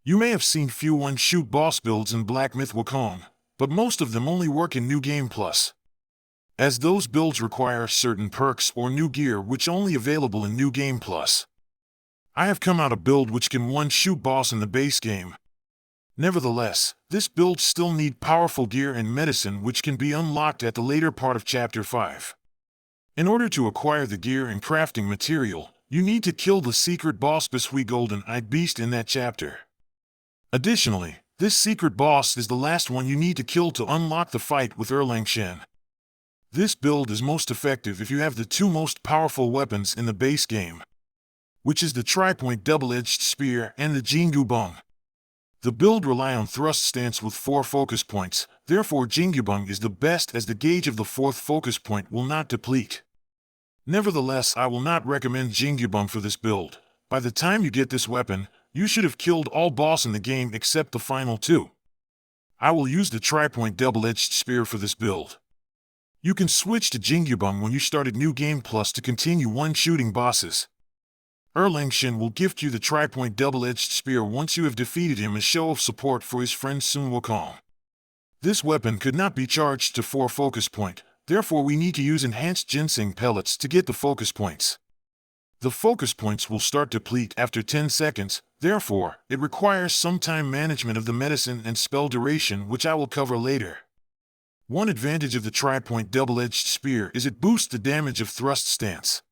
You may have seen few one-shoot boss builds in Black Myth Wukong, but most of them only work in New Game Plus, as those builds require certain perks or new gear which only available in New Game Plus. I have come out a build which can one-shoot boss in the base game. Nevertheless, this build still need powerful gear and medicine which can be unlocked at the later part of Chapter 5. In order to acquire the gear and crafting material, you need to kill the secret boss Golden-Eyed Beast in that chapter. Additionally, this secret boss is the last one you need to kill to unlock the fight with Erlang Shen. This build is most effective if you have the two most powerful weapons in the base game, which is the tri-point double-edged spear and the Jingyubong. The build rely on thrust stance with 4 focus points, therefore Jingyubong is the best as the gauge of the 4th focus point will not deplete. Nevertheless, I will not recommend Jingyubong for this build. By the time you get this weapon, you should have killed all boss in the game except the final 2. I will use the tri-point double-edged spear for this build. You can switch to Jingyubong when you started New Game Plus to continue one-shooting bosses. Erlang Shen will gift you the tri-point double-edged spear once you have defeated him as show of support for his friend Sun Wukong. This weapon could not be charged to 4 focus point, therefore we need to use enhanced ginseng pellets to get the focus points. The focus points will start to deplete after 10 seconds, therefore, it requires some time management of the medicine and spell duration which I will cover later. One advantage of the tri-point double-edged spear is it boosts the damage of thrust stance.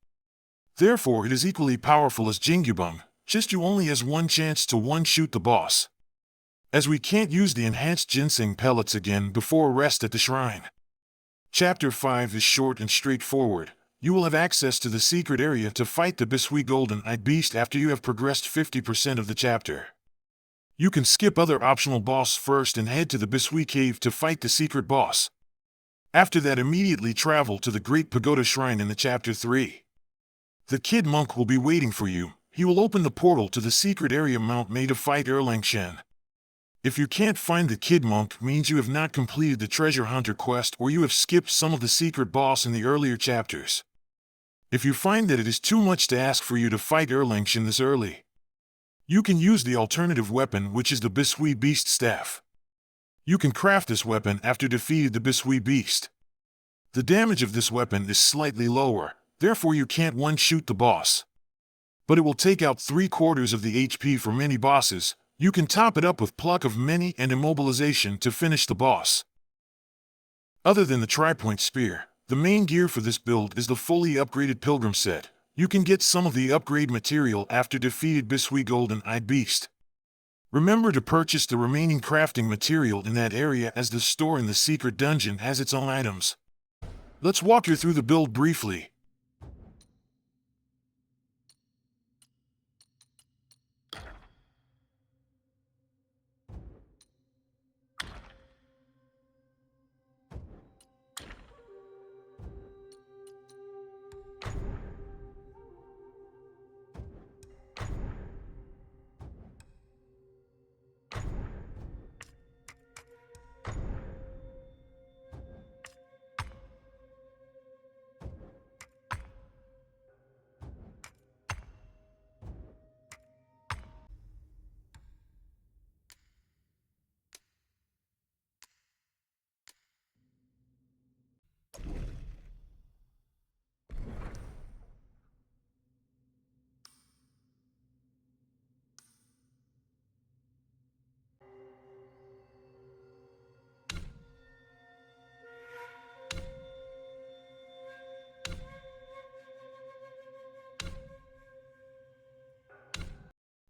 Therefore it is equally powerful as Jingyubong, just you only has one chance to one-shoot the boss, as we can't use the enhanced ginseng pellets again before rest at the shrine. Chapter 5 is short and straightforward. You will have access to the secret area to fight the Golden-Eyed Beast after you have progressed 50% of the chapter. You can skip other optional boss first and head to the Bisui Cave to fight the secret boss. After that, immediately travel to the Great Pagoda Shrine in the Chapter 3. The Kid Monk will be waiting for you. He will open the portal to the secret area Mount May to fight Erlang Shen. If you can't find the Kid Monk, means you have not completed the Treasure Hunter quest or you have skipped some of the secret boss in the earlier chapters. If you find that it is too much to ask for you to fight Erlang Shen this early, you can use the alternative weapon which is the Bisui Beast Staff. You can craft this weapon after defeating the Bisui Beast. The damage of this weapon is slightly lower, therefore you can't one-shoot the boss, but it will take out 3/4 of the HP for many bosses. You can top it up with Pluck of Many and Immobilization to finish the boss. Other than the tri-point spear, the main gear for this build is the fully upgraded Pilgrim set. You can get some of the upgrade material after defeated Bisui Golden-Eyed Beast. Remember to purchase the remaining crafting material in that area as the store in the secret dungeon has its own items. Let's walk you through the build briefly.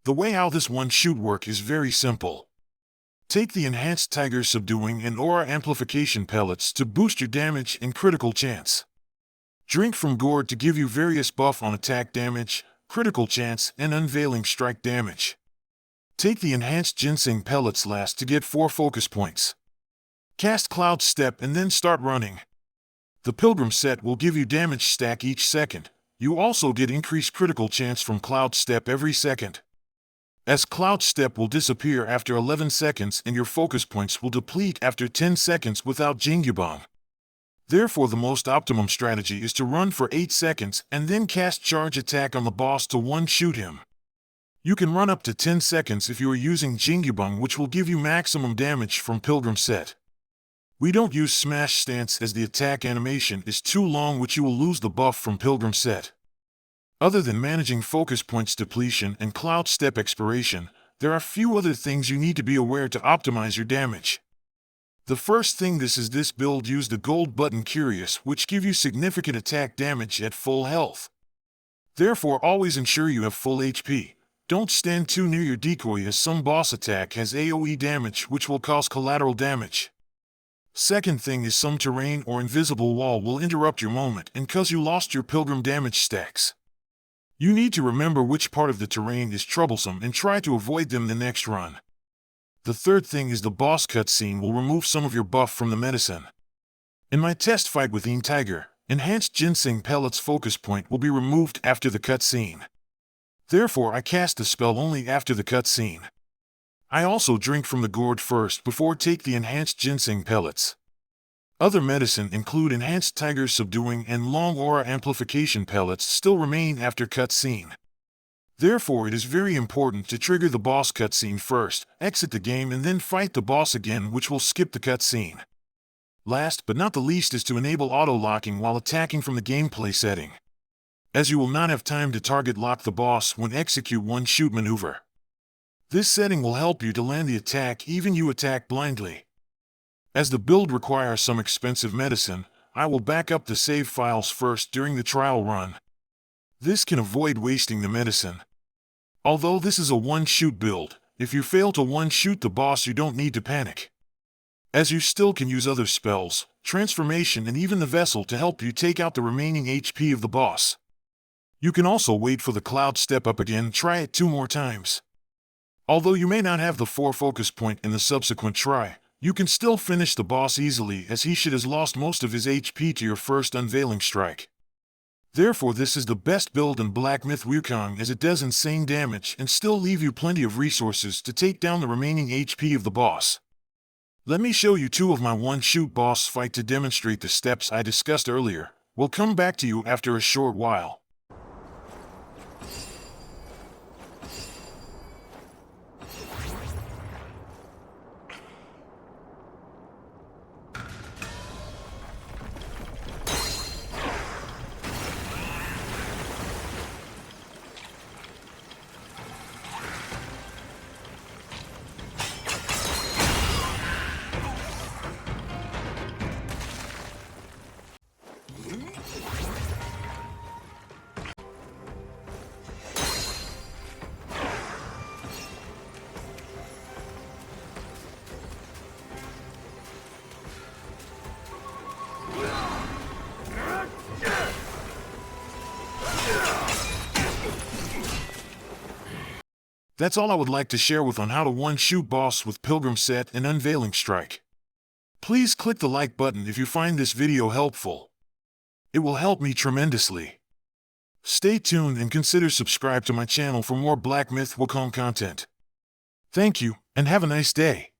The way how this one-shoot work is very simple. Take the enhanced Tiger Subduing and Aura Amplification pellets to boost your damage and critical chance. Drink from Gourd to give you various buff on attack damage, critical chance, and unveiling strike damage. Take the enhanced Ginseng pellets last to get 4 focus points. Cast Cloud Step and then start running. The Pilgrim set will give you damage stack each second. You also get increased critical chance from Cloud Step every second, as Cloud Step will disappear after 11 seconds and your focus points will deplete after 10 seconds without Jingyubong. Therefore the most optimum strategy is to run for 8 seconds and then cast Charge Attack on the boss to one-shoot him. You can run up to 10 seconds if you are using Jingyubang, which will give you maximum damage from Pilgrim Set. We don't use Smash Stance as the attack animation is too long, which you will lose the buff from Pilgrim Set. Other than managing focus points depletion and cloud step expiration, there are few other things you need to be aware to optimize your damage. The first thing this build used the gold button Curious, which give you significant attack damage at full health. Therefore always ensure you have full HP. Don't stand too near your decoy, as some boss attack has AoE damage which will cause collateral damage. Second thing is some terrain or invisible wall will interrupt your moment and cause you lost your pilgrim damage stacks. You need to remember which part of the terrain is troublesome and try to avoid them the next run. The third thing is the boss cutscene will remove some of your buff from the medicine. In my test fight with Ian Tiger, enhanced ginseng pellets focus point will be removed after the cutscene. Therefore I cast the spell only after the cutscene. I also drink from the gourd first before take the enhanced ginseng pellets. Other medicine include enhanced tiger subduing and long aura amplification pellets still remain after cutscene. Therefore it is very important to trigger the boss cutscene first, exit the game and then fight the boss again, which will skip the cutscene. Last but not the least is to enable auto-locking while attacking from the gameplay setting, as you will not have time to target lock the boss when execute one shoot maneuver. This setting will help you to land the attack even you attack blindly. As the build requires some expensive medicine, I will back up the save files first during the trial run. This can avoid wasting the medicine. Although this is a one-shoot build, if you fail to one-shoot the boss you don't need to panic, as you still can use other spells, transformation and even the vessel to help you take out the remaining HP of the boss. You can also wait for the cloud step up again, try it 2 more times. Although you may not have the 4 focus point in the subsequent try, you can still finish the boss easily, as he should has lost most of his HP to your first unveiling strike. Therefore this is the best build in Black Myth Wukong, as it does insane damage and still leave you plenty of resources to take down the remaining HP of the boss. Let me show you 2 of my one-shoot boss fight to demonstrate the steps I discussed earlier. We'll come back to you after a short while. That's all I would like to share with on how to one-shoot boss with Pilgrim Set and Unveiling Strike. Please click the like button if you find this video helpful. It will help me tremendously. Stay tuned and consider subscribe to my channel for more Black Myth Wukong content. Thank you, and have a nice day.